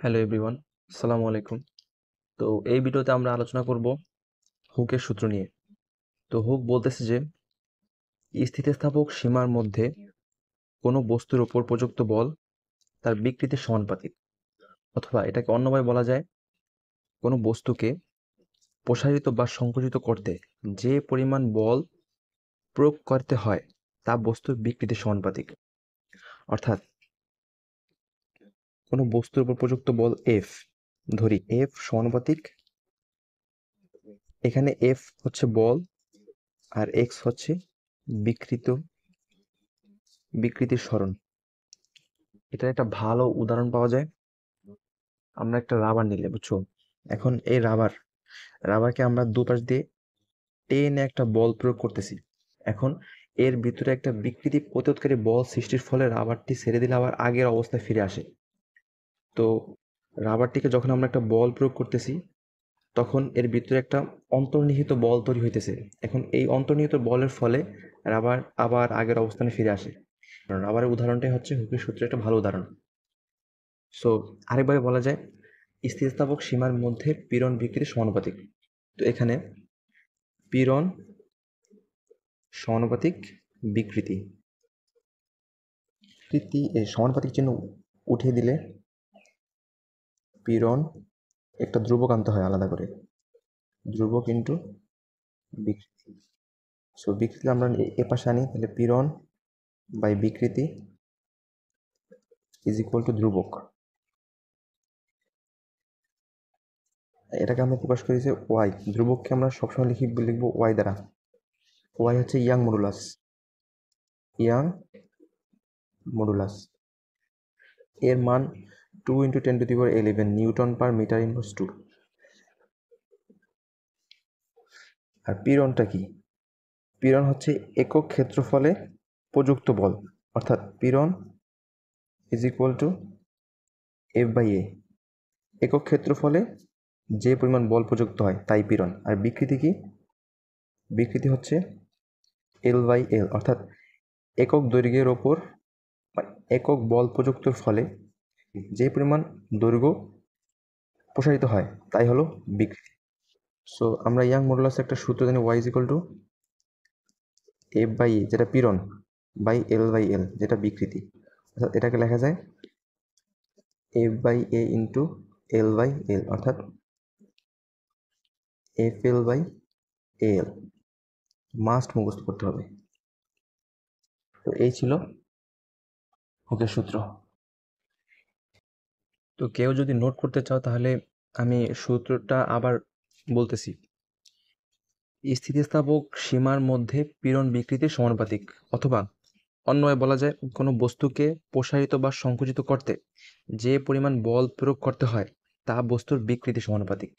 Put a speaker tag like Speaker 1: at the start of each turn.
Speaker 1: Hello everyone, আসসালামু আলাইকুম। তো এই ভিডিওতে আমরা আলোচনা করব হুকের সূত্র নিয়ে। তো হুক বলতেছে যে স্থিতিস্থাপক সীমার মধ্যে কোনো বস্তুর উপর প্রযুক্ত বল তার বিকৃতির সমানুপাতিক, অথবা এটাকে অন্যভাবে বলা যায় কোনো বস্তুকে প্রসারিত বা সংকুচিত করতে যে পরিমাণ বল প্রয়োগ করতে হয় তা বস্তুর বিকৃতির সমানুপাতিক। অর্থাৎ কোনো বস্তুর উপর প্রযুক্ত বল এফ, ধরি এফ সমানুপাতিক, এখানে এফ হচ্ছে বল আর এক্স হচ্ছে বিকৃতির সরণ। এটার একটা ভালো উদাহরণ পাওয়া যায়। আমরা একটা রাবার নিলে, বুঝছো, এখন এই রাবারকে আমরা দুপাশ দিয়ে টেনে একটা বল প্রয়োগ করতেছি। এখন এর ভিতরে একটা বিকৃতি প্রতিরোধকারী বল সৃষ্টির ফলে রাবারটি ছেড়ে দিলে আবার আগের অবস্থায় ফিরে আসে। তো রাবারটিকে যখন আমরা একটা বল প্রয়োগ করতেছি তখন এর ভিতরে একটা অন্তর্নিহিত বল তৈরি হইতেছে। এখন এই অন্তর্নিহিত বলের ফলে রাবার আবার আগের অবস্থানে ফিরে আসে। রাবারের উদাহরণটাই হচ্ছে হুকের সূত্রের একটা ভালো উদাহরণ। সো আরেকভাবে বলা যায় স্থিতিস্থাপক সীমার মধ্যে পীড়ন বিকৃতি সমানুপাতিক। তো এখানে পীড়ন সমানুপাতিক বিকৃতি সমানুপাতিক চিহ্ন উঠিয়ে দিলে পীড়ন একটা ধ্রুবক আনতে হয় আলাদা করে, ধ্রুবক ইন্টু বিকৃতি। সো বিকৃতি আমরা এ পাশে আনি, তাহলে পীড়ন বাই বিকৃতি ইজ ইকুয়াল টু ধ্রুবক। এটাকে আমরা প্রকাশ করি যে ওয়াই, ধ্রুবককে আমরা সবসময় লিখবো ওয়াই দ্বারা। ওয়াই হচ্ছে ইয়াং মডুলাস, এর মান 2 × 10⁻11 নিউটন পার মিটার ইনভার্স 2। আর পীড়নটা কি? পীড়ন হচ্ছে একক ক্ষেত্রফলে প্রযুক্ত বল, অর্থাৎ পীড়ন ইজ ইকুয়াল টু F/A। একক ক্ষেত্রফলে যে পরিমাণ বল প্রযুক্ত হয় তাই পীড়ন। আর বিকৃতি কি? বিকৃতি হচ্ছে L/L, অর্থাৎ একক দৈর্ঘ্যের ওপর একক বল প্রযুক্তর ফলে যে পরিমাণ দৈর্ঘ্য প্রসারিত হয় তাই হলো বিকৃতি। সো আমরা ইয়াং মডুলাসের একটা সূত্র জানি, y is equal to F/A যেটা পীড়ন বাই L/L যেটা বিকৃতি। অর্থাৎ এটাকে লেখা যায় F/A ইন্টু L/L, অর্থাৎ FL/AL। মাস্ট মুখস্থ করতে হবে। তো এই ছিল হুকের সূত্র। তো কেউ যদি নোট করতে চাও তাহলে আমি সূত্রটা আবার বলতেছি। স্থিতিস্থাপক সীমার মধ্যে পীড়ন বিকৃতির সমানুপাতিক, অথবা অন্যভাবে বলা যায় কোনো বস্তুকে প্রসারিত বা সংকুচিত করতে যে পরিমাণ বল প্রয়োগ করতে হয় তা বস্তুর বিকৃতি সমানুপাতিক।